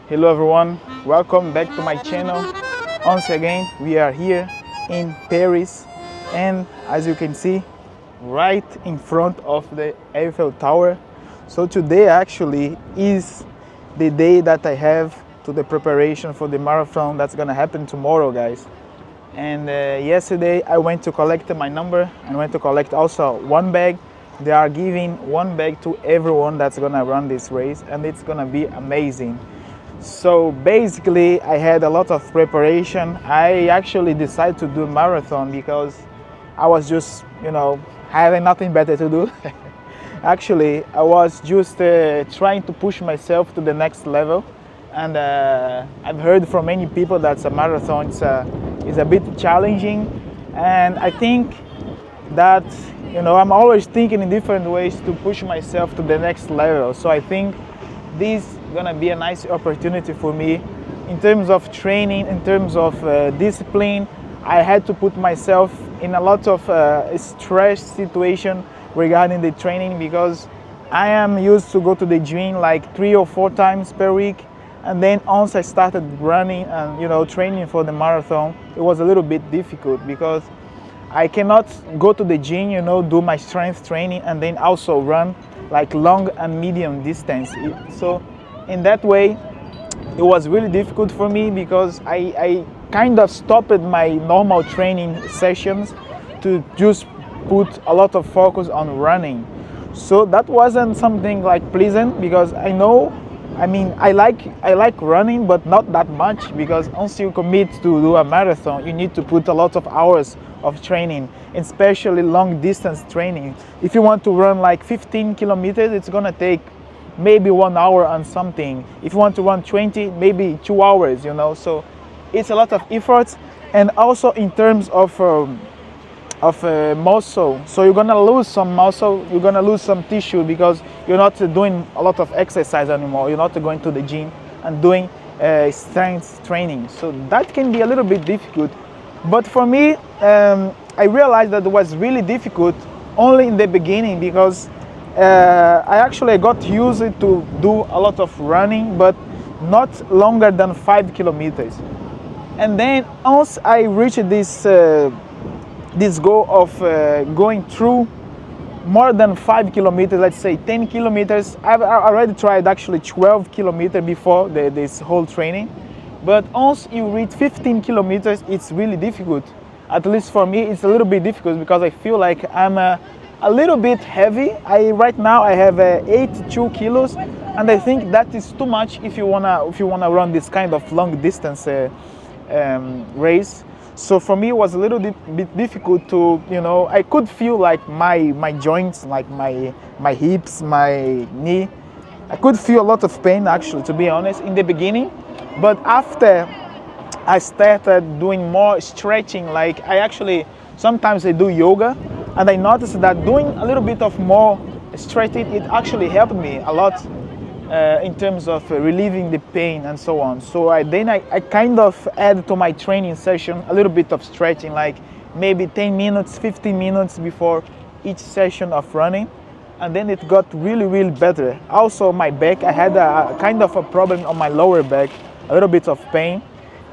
Hello everyone, welcome back to my channel. Once again, we are here in Paris, and as you can see, right in front of the Eiffel Tower. So today actually is the day that I have to the preparation for the marathon that's gonna happen tomorrow, guys. And yesterday I went to collect my number and went to collect also one bag. They are giving one bag to everyone that's gonna run this race, and it's gonna be amazing. So basically I had a lot of preparation. I actually decided to do marathon because I was just, having nothing better to do. Actually, I was just trying to push myself to the next level. And I've heard from many people that a marathon is a bit challenging. And I think that, I'm always thinking in different ways to push myself to the next level. So I think this is gonna be a nice opportunity for me in terms of training, in terms of discipline. I had to put myself in a lot of stress situation regarding the training because I am used to go to the gym like 3 or 4 times per week. And then once I started running and training for the marathon, it was a little bit difficult because I cannot go to the gym, do my strength training and then also run like long and medium distance. So in that way, it was really difficult for me because I kind of stopped my normal training sessions to just put a lot of focus on running. So that wasn't something like pleasant because I like running, but not that much, because once you commit to do a marathon, you need to put a lot of hours of training, especially long distance training. If you want to run like 15 kilometers, it's gonna take maybe 1 hour and something. If you want to run 20, maybe 2 hours, so it's a lot of effort. And also in terms of muscle, so you're gonna lose some muscle, you're gonna lose some tissue because you're not doing a lot of exercise anymore. You're not going to the gym and doing strength training, so that can be a little bit difficult. But for me, I realized that it was really difficult only in the beginning because I actually got used to do a lot of running, but not longer than 5 kilometers. And then once I reached this goal of going through more than 5 kilometers, let's say 10 kilometers. I've already tried actually 12 kilometers before this whole training. But once you reach 15 kilometers, it's really difficult. At least for me, it's a little bit difficult because I feel like I'm a little bit heavy. Right now I have 82 kilos, and I think that is too much if you wanna run this kind of long distance race. So for me, it was a little bit difficult to, I could feel like my joints, like my hips, my knee. I could feel a lot of pain actually, to be honest, in the beginning. But after I started doing more stretching, like sometimes I do yoga, and I noticed that doing a little bit of more stretching, it actually helped me a lot in terms of relieving the pain and so on. So I kind of add to my training session a little bit of stretching, like maybe 10 minutes, 15 minutes before each session of running. And then it got really, really better. Also my back, I had a kind of a problem on my lower back, a little bit of pain.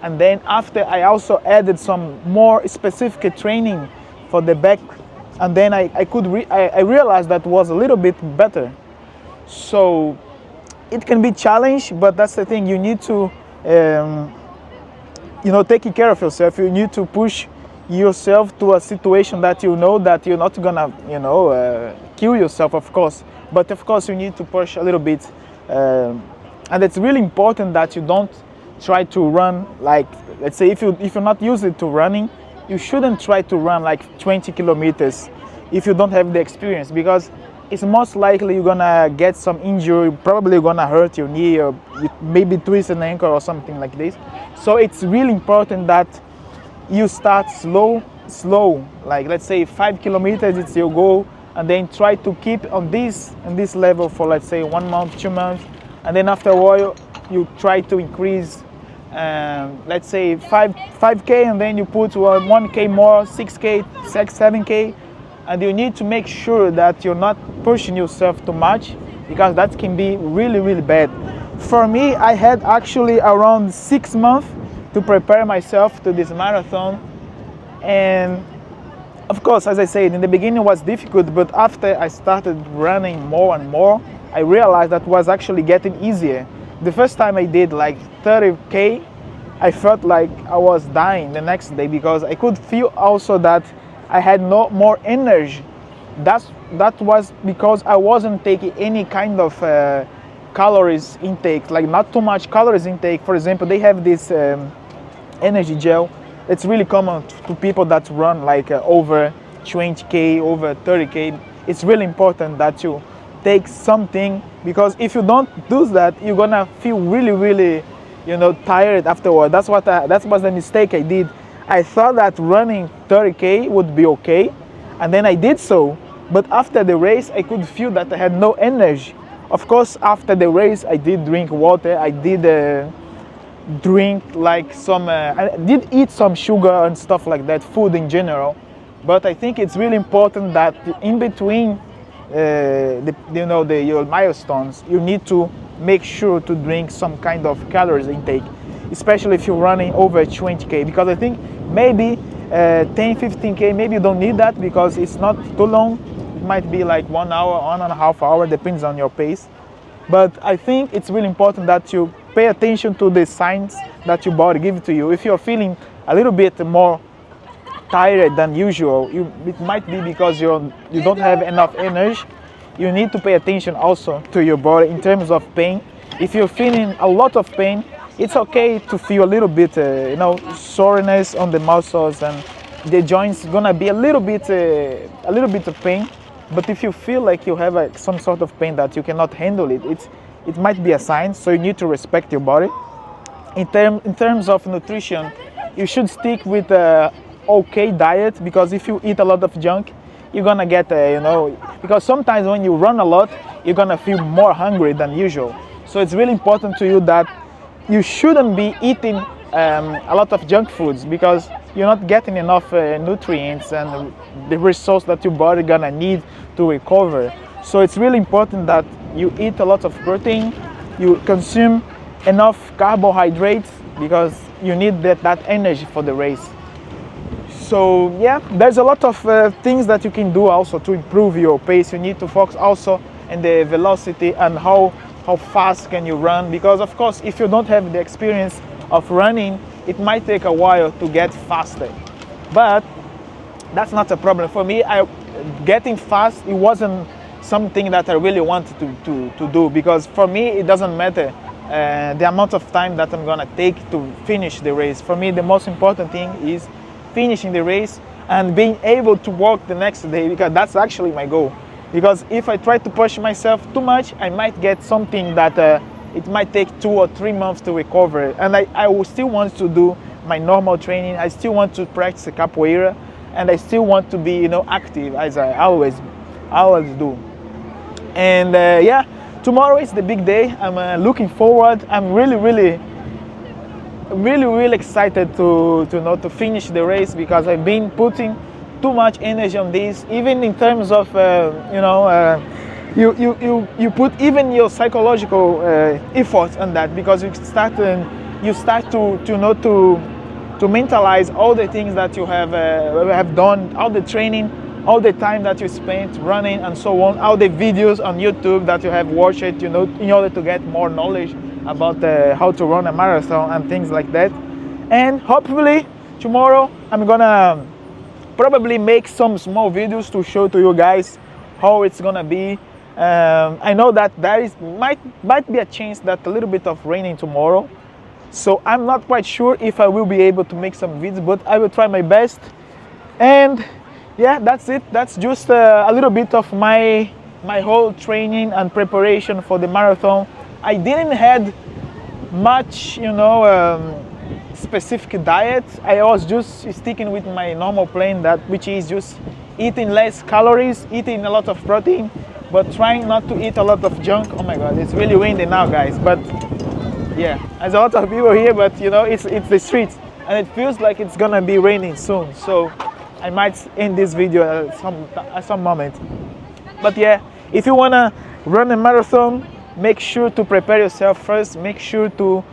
And then after I also added some more specific training for the back, and then I realized that was a little bit better. So it can be challenging, but that's the thing. You need to, taking care of yourself. You need to push yourself to a situation that that you're not gonna, kill yourself, of course. But of course, you need to push a little bit, and it's really important that you don't try to run like, let's say, if you're not used to running, you shouldn't try to run like 20 kilometers if you don't have the experience, because it's most likely you're gonna get some injury. Probably you're gonna hurt your knee, or maybe twist an ankle or something like this. So it's really important that you start slow, like let's say 5 kilometers, it's your goal, and then try to keep on this level for, let's say, 1 month, 2 months, and then after a while you try to increase, let's say 5K, and then you put 1K more, 6K, 7K. And you need to make sure that you're not pushing yourself too much, because that can be really, really bad. For me, I had actually around 6 months to prepare myself to this marathon. And of course, as I said, in the beginning it was difficult, but after I started running more and more, I realized that was actually getting easier. The first time I did like 30K, I felt like I was dying the next day because I could feel also that I had no more energy. That was because I wasn't taking any kind of calories intake, like not too much calories intake. For example, they have this energy gel. It's really common to people that run like over 20K, over 30K. It's really important that you take something, because if you don't do that, you're gonna feel really, tired afterward. That was the mistake I did. I thought that running 30K would be okay, and then I did so. But after the race, I could feel that I had no energy. Of course, after the race, I did drink water. I did drink like I did eat some sugar and stuff like that, food in general. But I think it's really important that in between your milestones, you need to make sure to drink some kind of calories intake, especially if you're running over 20K, because I think maybe 10-15K, maybe you don't need that because it's not too long. It might be like 1 hour, 1.5 hours, depends on your pace. But I think it's really important that you pay attention to the signs that your body gives to you. If you're feeling a little bit more tired than usual, it might be because you don't have enough energy. You need to pay attention also to your body in terms of pain. If you're feeling a lot of pain, it's okay to feel a little bit, soreness on the muscles, and the joints gonna be a little bit of pain. But if you feel like you have some sort of pain that you cannot handle it might be a sign. So you need to respect your body. In terms of nutrition, you should stick with okay diet, because if you eat a lot of junk, you're gonna get because sometimes when you run a lot, you're gonna feel more hungry than usual. So it's really important to you that you shouldn't be eating a lot of junk foods, because you're not getting enough nutrients and the resource that your body gonna need to recover. So it's really important that you eat a lot of protein, you consume enough carbohydrates, because you need that energy for the race. So yeah, there's a lot of things that you can do also to improve your pace. You need to focus also on the velocity and how fast can you run, because of course if you don't have the experience of running, it might take a while to get faster. But that's not a problem for me. Getting fast, it wasn't something that I really wanted to do, because for me it doesn't matter the amount of time that I'm gonna take to finish the race. For me, the most important thing is finishing the race and being able to walk the next day, because that's actually my goal. Because if I try to push myself too much, I might get something that it might take 2 or 3 months to recover. And I will still want to do my normal training. I still want to practice capoeira, and I still want to be active, as I always do. And yeah, tomorrow is the big day. I'm looking forward. I'm really excited to finish the race, because I've been putting too much energy on this, even in terms of you put even your psychological efforts on that, because you start to mentalize all the things that you have done, all the training, all the time that you spent running and so on, all the videos on YouTube that you have watched, in order to get more knowledge about how to run a marathon and things like that. And hopefully tomorrow I'm gonna probably make some small videos to show to you guys how it's gonna be. I know that might be a chance that a little bit of raining tomorrow, so I'm not quite sure if I will be able to make some videos, but I will try my best. And yeah, that's it. That's just a little bit of my whole training and preparation for the marathon. I didn't had much, specific diet. I was just sticking with my normal plan, which is just eating less calories, eating a lot of protein, but trying not to eat a lot of junk. Oh my God, it's really windy now, guys. But yeah, there's a lot of people here, but it's the streets, and it feels like it's gonna be raining soon. So I might end this video at some moment. But yeah, if you wanna run a marathon, make sure to prepare yourself first. Make sure to,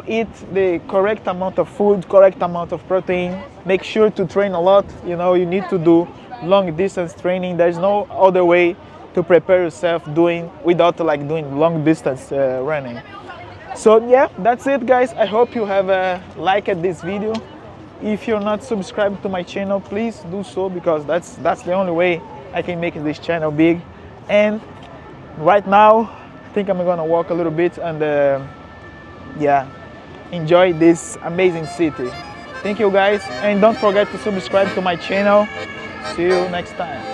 eat the correct amount of food, correct amount of protein. Make sure to train a lot. You need to do long distance training. There's no other way to prepare yourself without doing long distance running. So yeah, that's it, guys. I hope you have liked this video. If you're not subscribed to my channel, please do so, because that's the only way I can make this channel big. And right now, I think I'm gonna walk a little bit and yeah, enjoy this amazing city. Thank you, guys, and don't forget to subscribe to my channel. See you next time.